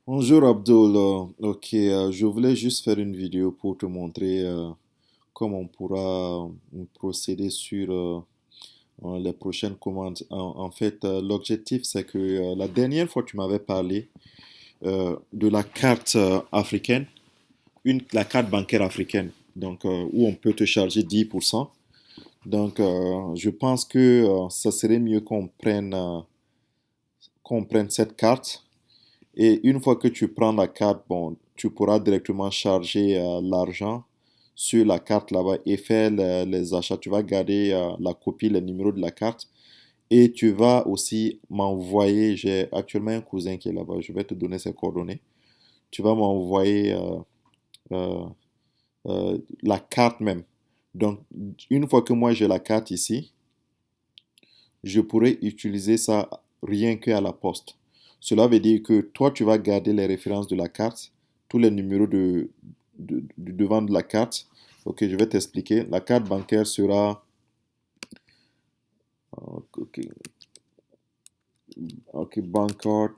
Bonjour Abdul. Ok, je voulais juste faire une vidéo pour te montrer comment on pourra procéder sur les prochaines commandes. En fait, l'objectif c'est que la dernière fois tu m'avais parlé de la carte africaine, la carte bancaire africaine, donc où on peut te charger 10%. Donc je pense que ça serait mieux qu'on prenne cette carte. Et une fois que tu prends la carte, bon, tu pourras directement charger l'argent sur la carte là-bas et faire les achats. Tu vas garder la copie, le numéro de la carte et tu vas aussi m'envoyer. J'ai actuellement un cousin qui est là-bas. Je vais te donner ses coordonnées. Tu vas m'envoyer euh, la carte même. Donc, une fois que moi j'ai la carte ici, je pourrais utiliser ça rien qu'à la poste. Cela veut dire que toi, tu vas garder les références de la carte, tous les numéros du devant de la carte. Ok, je vais t'expliquer. La carte bancaire sera... Ok, ok, bank card,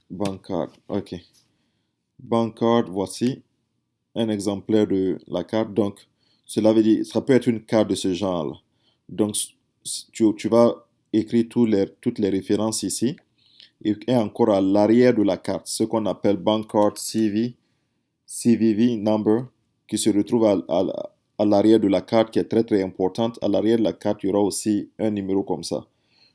bank card. Ok, bank card, voici un exemplaire de la carte. Donc, cela veut dire, ça peut être une carte de ce genre. Donc, tu vas écrire toutes les références ici. Et encore à l'arrière de la carte, ce qu'on appelle bank card CVV number, qui se retrouve à l'arrière de la carte, qui est très très importante. À l'arrière de la carte, il y aura aussi un numéro comme ça.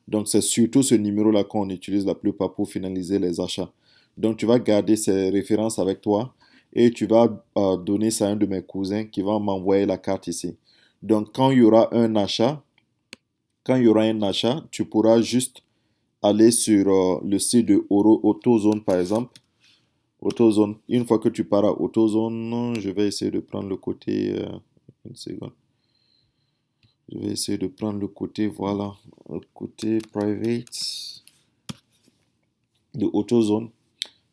Donc c'est surtout ce numéro-là qu'on utilise la plupart pour finaliser les achats. Donc tu vas garder ces références avec toi et tu vas donner ça à un de mes cousins qui va m'envoyer la carte ici. Donc quand il y aura un achat, tu pourras juste aller sur le site de AutoZone par exemple. AutoZone, une fois que tu pars à AutoZone, je vais essayer de prendre le côté. Une seconde. Je vais essayer de prendre le côté, voilà, le côté private de AutoZone.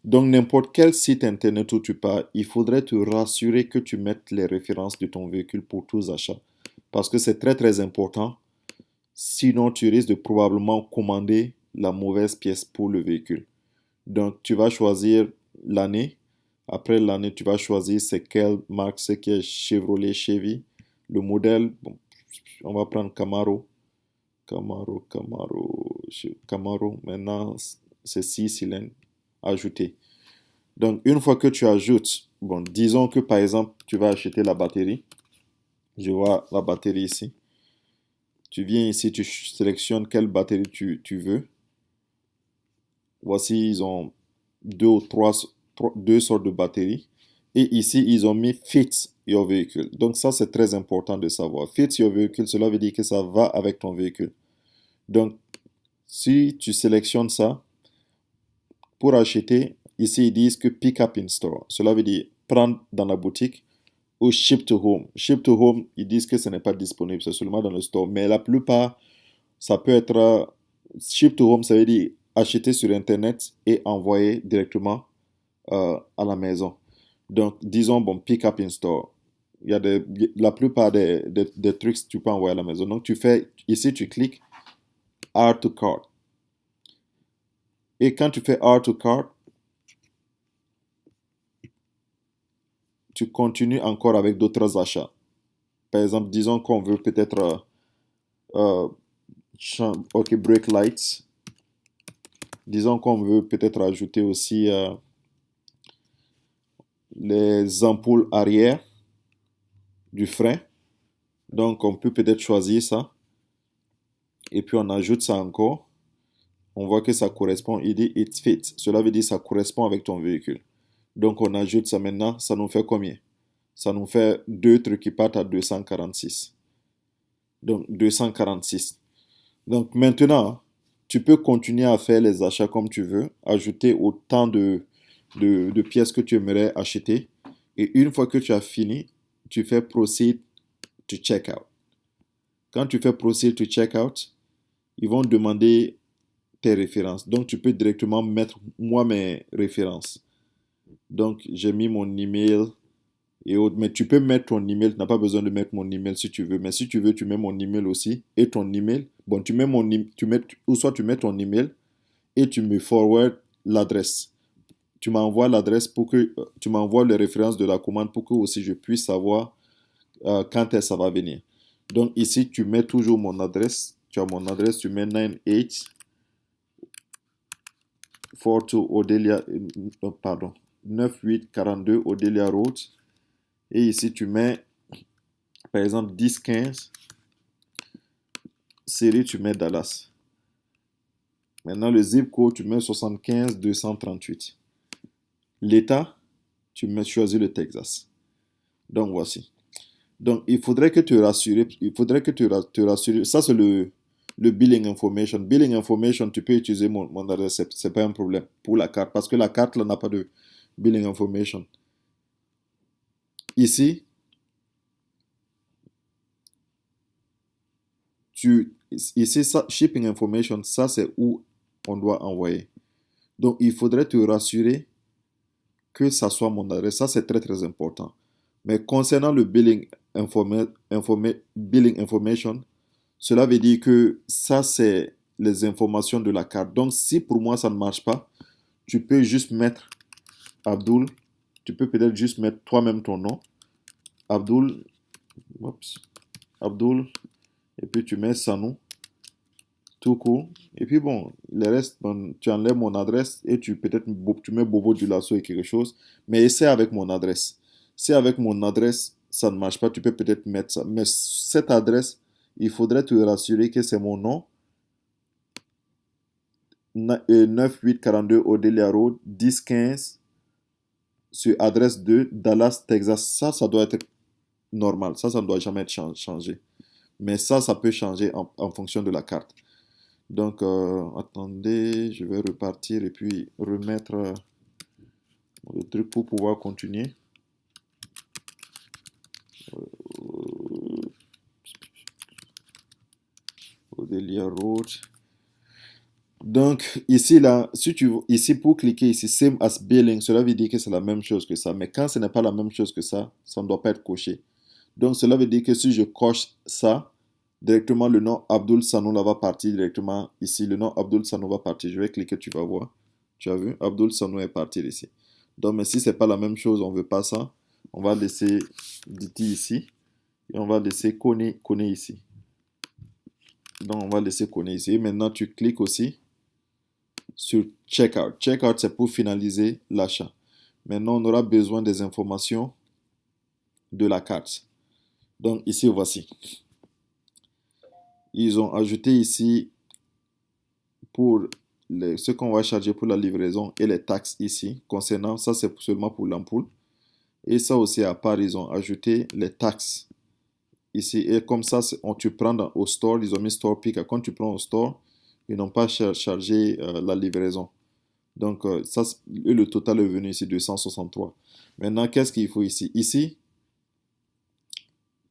Donc, n'importe quel site internet où tu pars, il faudrait te rassurer que tu mettes les références de ton véhicule pour tous achats. Parce que c'est très très important. Sinon, tu risques de probablement commander la mauvaise pièce pour le véhicule. Donc, tu vas choisir l'année. Après l'année, tu vas choisir c'est quelle marque, c'est qui est Chevrolet, Chevy. Le modèle, bon, on va prendre Camaro. Camaro. Maintenant, c'est 6 cylindres ajoutés. Donc, une fois que tu ajoutes, bon, disons que par exemple, tu vas acheter la batterie. Je vois la batterie ici. Tu viens ici, tu sélectionnes quelle batterie tu veux. Voici, ils ont deux sortes de batteries. Et ici, ils ont mis Fit Your Vehicle. Donc ça, c'est très important de savoir. Fit Your Vehicle, cela veut dire que ça va avec ton véhicule. Donc, si tu sélectionnes ça, pour acheter, ici, ils disent que Pick Up in Store. Cela veut dire prendre dans la boutique ou Ship to Home. Ship to Home, ils disent que ce n'est pas disponible, c'est seulement dans le store. Mais la plupart, ça peut être Ship to Home, ça veut dire acheter sur Internet et envoyer directement à la maison. Donc, disons, bon, pick up in store. Il y a la plupart des trucs que tu peux envoyer à la maison. Donc, tu fais, ici, tu cliques Add to Cart. Et quand tu fais Add to Cart, tu continues encore avec d'autres achats. Par exemple, disons qu'on veut peut-être, euh, ok, brake lights. Disons qu'on veut peut-être ajouter aussi les ampoules arrière du frein. Donc, on peut peut-être choisir ça. Et puis, on ajoute ça encore. On voit que ça correspond. Il dit it fits. Cela veut dire que ça correspond avec ton véhicule. Donc, on ajoute ça maintenant. Ça nous fait combien? Ça nous fait deux trucs qui partent à 246. Donc, 246. Donc, maintenant, tu peux continuer à faire les achats comme tu veux. Ajouter autant de pièces que tu aimerais acheter. Et une fois que tu as fini, tu fais proceed to checkout. Quand tu fais proceed to checkout, ils vont demander tes références. Donc, tu peux directement mettre moi mes références. Donc, j'ai mis mon email et autres. Mais tu peux mettre ton email. Tu n'as pas besoin de mettre mon email si tu veux. Mais si tu veux, tu mets mon email aussi et ton email. Bon, tu mets ou soit tu mets ton email et tu me forward l'adresse. tu m'envoies l'adresse pour que tu m'envoies les références de la commande pour que aussi je puisse savoir quand est-ce que ça va venir. Donc ici, tu mets toujours mon adresse. Tu as mon adresse, tu mets 9842 Odelia, pardon, 9842 Odelia Road. Et ici, tu mets, par exemple, 1015, série, tu mets Dallas. Maintenant, le zip code, tu mets 75 238. L'État, choisis le Texas. Donc, voici. Donc, il faudrait que tu rassures, te rassures. Ça, c'est le billing information. Billing information, tu peux utiliser mon adresse, c'est pas un problème pour la carte, parce que la carte, là, n'a pas de billing information. Ici, ici, ça, shipping information, ça, c'est où on doit envoyer. Donc, il faudrait te rassurer que ça soit mon adresse. Ça, c'est très, très important. Mais concernant le billing information, cela veut dire que ça, c'est les informations de la carte. Donc, si pour moi, ça ne marche pas, tu peux juste mettre Abdul. Tu peux peut-être juste mettre toi-même ton nom. Abdul. Oups, Abdul. Et puis, tu mets Sanou. Tout court. Et puis, bon, le reste, bon, tu enlèves mon adresse et tu mets Bobo du Lasso et quelque chose. Mais essaie avec mon adresse. Si avec mon adresse, ça ne marche pas, tu peux peut-être mettre ça. Mais cette adresse, il faudrait te rassurer que c'est mon nom. 9842 Odelia Road, 1015, sur adresse 2, Dallas, Texas. Ça doit être normal. Ça ne doit jamais être changé. Mais ça peut changer en fonction de la carte. Donc, attendez, je vais repartir et puis remettre le truc pour pouvoir continuer. Odelia Road. Donc, ici, là, ici, pour cliquer ici, Same as Billing, cela veut dire que c'est la même chose que ça. Mais quand ce n'est pas la même chose que ça ne doit pas être coché. Donc, cela veut dire que si je coche ça, directement, le nom Abdul Sanou va partir directement ici. Le nom Abdul Sanou va partir. Je vais cliquer, tu vas voir. Tu as vu? Abdul Sanou est parti ici. Donc, mais si ce n'est pas la même chose, on ne veut pas ça. On va laisser Diti ici. Et on va laisser Kone ici. Donc, on va laisser Kone ici. Et maintenant, tu cliques aussi sur Checkout. Checkout, c'est pour finaliser l'achat. Maintenant, on aura besoin des informations de la carte. Donc, ici, voici. Ils ont ajouté ici pour ce qu'on va charger pour la livraison et les taxes ici. Concernant ça, c'est seulement pour l'ampoule. Et ça aussi, à part, ils ont ajouté les taxes ici. Et comme ça, tu prends au store, ils ont mis store pick. Quand tu prends au store, ils n'ont pas chargé la livraison. Donc, ça, le total est venu ici, 263. Maintenant, qu'est-ce qu'il faut ici? Ici,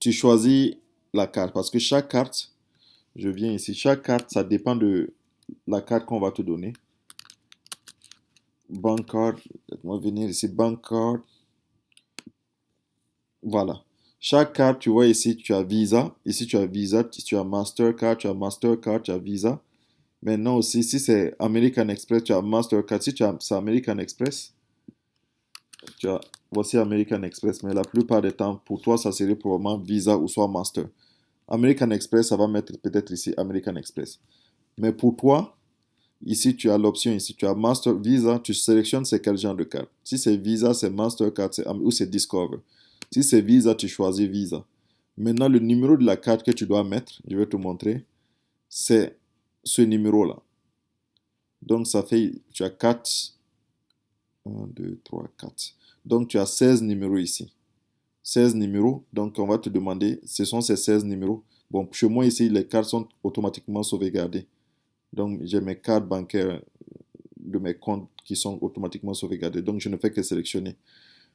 tu choisis la carte. Parce que chaque carte, je viens ici, chaque carte, ça dépend de la carte qu'on va te donner. Bank card, laisse-moi venir ici, bank card. Voilà. Chaque carte, tu vois ici, tu as Visa. Ici, tu as Visa, tu as Mastercard, tu as Mastercard, tu as Visa. Maintenant aussi, si c'est American Express, tu as Mastercard. Si c'est American Express, tu as, voici American Express. Mais la plupart des temps, pour toi, ça serait probablement Visa ou soit Master. American Express, ça va mettre peut-être ici American Express. Mais pour toi, ici, tu as l'option ici. Tu as Master Visa, tu sélectionnes c'est quel genre de carte. Si c'est Visa, c'est Mastercard ou c'est Discover. Si c'est Visa, tu choisis Visa. Maintenant, le numéro de la carte que tu dois mettre, je vais te montrer, c'est ce numéro-là. Donc, ça fait, tu as 4, 1, 2, 3, 4. Donc, tu as 16 numéros ici. 16 numéros. Donc, on va te demander, ce sont ces 16 numéros. Bon, chez moi ici, les cartes sont automatiquement sauvegardées. Donc, j'ai mes cartes bancaires de mes comptes qui sont automatiquement sauvegardées. Donc, je ne fais que sélectionner.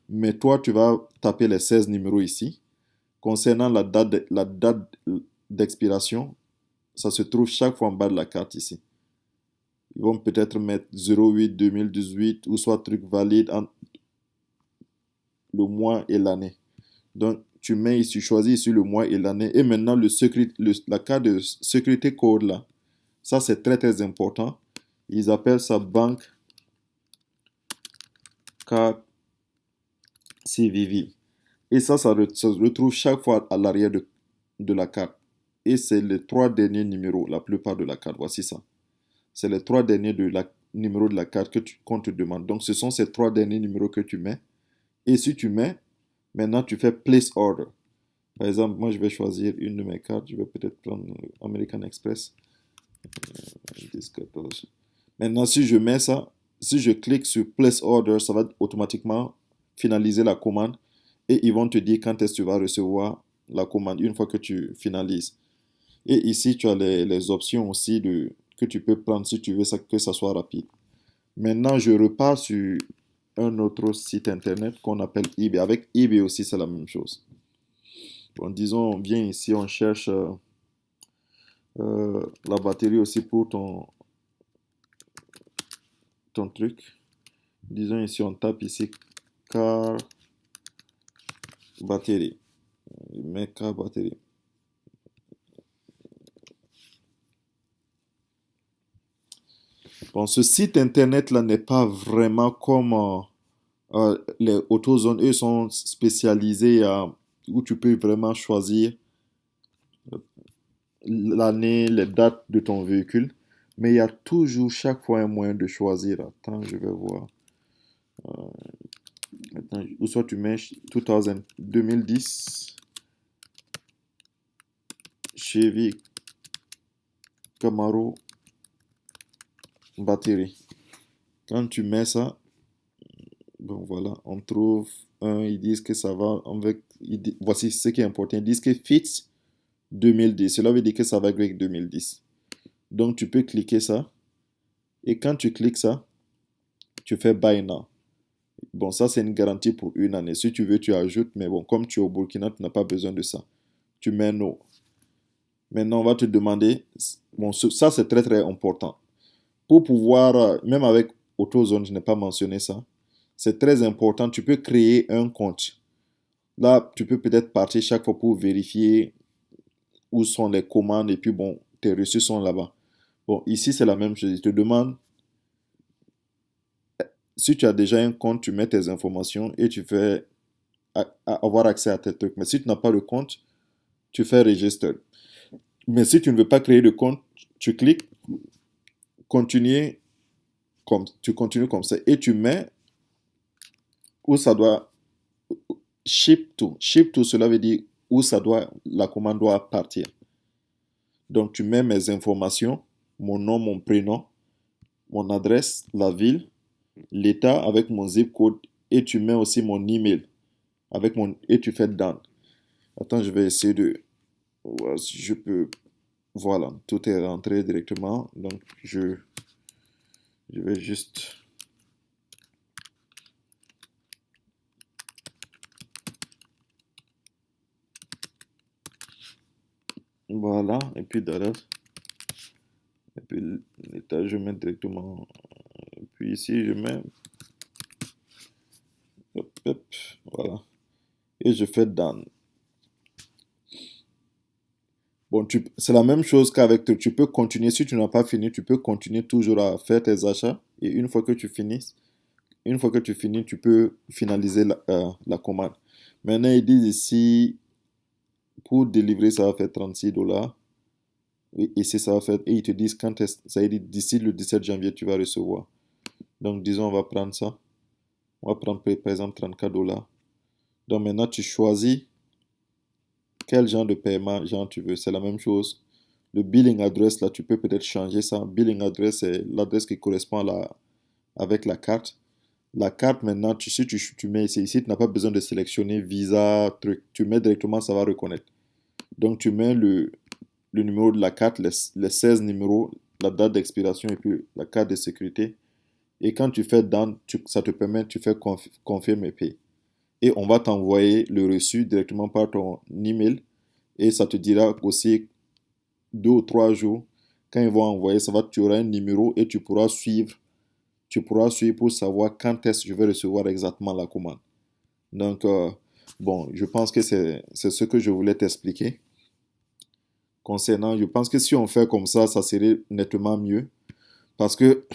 Mais toi, tu vas taper les 16 numéros ici. Concernant la date d'expiration, ça se trouve chaque fois en bas de la carte ici. Ils vont peut-être mettre 08 2018 ou soit truc valide entre le mois et l'année. Donc, tu mets ici, tu choisis ici le mois et l'année. Et maintenant, la carte de sécurité code là, ça c'est très très important. Ils appellent ça banque carte CVV. Et ça se retrouve chaque fois à l'arrière de la carte. Et c'est les trois derniers numéros, la plupart de la carte. Voici ça. C'est les trois derniers numéros de la carte qu'on te demande. Donc, ce sont ces trois derniers numéros que tu mets. Et si tu mets, maintenant, tu fais place order. Par exemple, moi, je vais choisir une de mes cartes. Je vais peut-être prendre American Express. 10, 14. Maintenant, si je mets ça, si je clique sur place order, ça va automatiquement finaliser la commande. Et ils vont te dire quand est-ce que tu vas recevoir la commande une fois que tu finalises. Et ici, tu as les options aussi que tu peux prendre si tu veux que ça soit rapide. Maintenant, je repars sur un autre site internet qu'on appelle eBay. Avec eBay aussi, c'est la même chose. Bon, disons, on vient ici, on cherche la batterie aussi pour ton truc. Disons ici, on tape ici car batterie. Mais car batterie. Bon, ce site internet là n'est pas vraiment comme les AutoZone. Eux sont spécialisés où tu peux vraiment choisir l'année, les dates de ton véhicule. Mais il y a toujours chaque fois un moyen de choisir. Attends, je vais voir. Attends, ou soit tu mets 2010 Chevy Camaro batterie. Quand tu mets ça, bon voilà, on trouve un, ils disent que ça va avec, voici ce qui est important, ils disent que fits 2010, cela veut dire que ça va avec 2010. Donc tu peux cliquer ça, et quand tu cliques ça, tu fais Buy Now. Bon, ça c'est une garantie pour une année. Si tu veux, tu ajoutes, mais bon, comme tu es au Burkina, tu n'as pas besoin de ça. Tu mets No. Maintenant, on va te demander, bon, ça c'est très très important. Pour pouvoir, même avec AutoZone, je n'ai pas mentionné ça, c'est très important, tu peux créer un compte. Là, tu peux peut-être partir chaque fois pour vérifier où sont les commandes et puis bon, tes reçus sont là-bas. Bon, ici c'est la même chose. Il te demande, si tu as déjà un compte, tu mets tes informations et tu fais avoir accès à tes trucs. Mais si tu n'as pas de compte, tu fais register. Mais si tu ne veux pas créer de compte, tu cliques continuer tu continues comme ça et tu mets où ça doit ship to. Ship to, cela veut dire où la commande doit partir. Donc tu mets mes informations, mon nom, mon prénom, mon adresse, la ville, l'état avec mon zip code et tu mets aussi mon email et tu fais down. Attends, je vais essayer de voir si je peux. Voilà, tout est rentré directement. Donc je vais juste. Voilà, et puis d'ailleurs, et puis l'état, je mets directement. Et puis ici, je mets. Hop, hop, voilà. Et je fais down. Bon, c'est la même chose qu'avec, tu peux continuer, si tu n'as pas fini, tu peux continuer toujours à faire tes achats. Et une fois que tu finis, tu peux finaliser la commande. Maintenant, ils disent ici, pour délivrer, ça va faire $36. Et ici, ça va faire, et ils te disent ça dit d'ici le 17 janvier, tu vas recevoir. Donc, disons, on va prendre ça. On va prendre par exemple $34. Donc, maintenant, tu choisis quel genre de paiement genre tu veux. C'est la même chose. Le billing address, là, tu peux peut-être changer ça. Billing address, c'est l'adresse qui correspond avec la carte. La carte, maintenant, si tu mets ici, tu n'as pas besoin de sélectionner Visa, truc. Tu mets directement, ça va reconnaître. Donc, tu mets le numéro de la carte, les 16 numéros, la date d'expiration et puis la carte de sécurité. Et quand tu fais down, ça te permet, tu fais confirme et paye. Et on va t'envoyer le reçu directement par ton email. Et ça te dira aussi 2 ou 3 jours, quand ils vont envoyer, tu auras un numéro et tu pourras suivre. Tu pourras suivre pour savoir quand est-ce que je vais recevoir exactement la commande. Donc, bon, je pense que c'est ce que je voulais t'expliquer. Concernant, je pense que si on fait comme ça serait nettement mieux. Parce que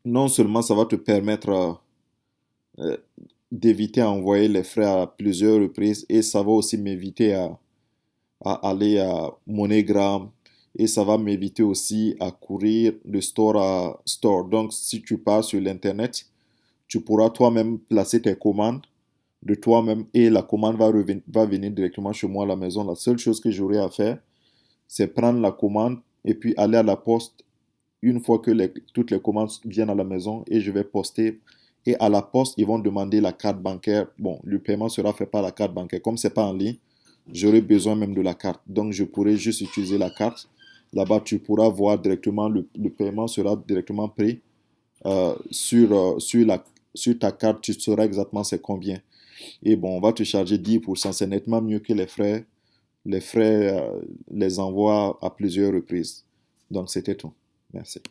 non seulement ça va te permettre euh, d'éviter à envoyer les frais à plusieurs reprises et ça va aussi m'éviter à aller à MoneyGram et ça va m'éviter aussi à courir de store à store. Donc, si tu pars sur l'Internet, tu pourras toi-même placer tes commandes de toi-même et la commande va venir directement chez moi à la maison. La seule chose que j'aurai à faire, c'est prendre la commande et puis aller à la poste une fois que toutes les commandes viennent à la maison et je vais poster. Et à la poste, ils vont demander la carte bancaire. Bon, le paiement sera fait par la carte bancaire. Comme c'est pas en ligne, j'aurai besoin même de la carte. Donc, je pourrai juste utiliser la carte. Là-bas, tu pourras voir directement, le paiement sera directement pris sur ta carte. Tu sauras exactement c'est combien. Et bon, on va te charger 10%. C'est nettement mieux que les frais, les envois à plusieurs reprises. Donc, c'était tout. Merci.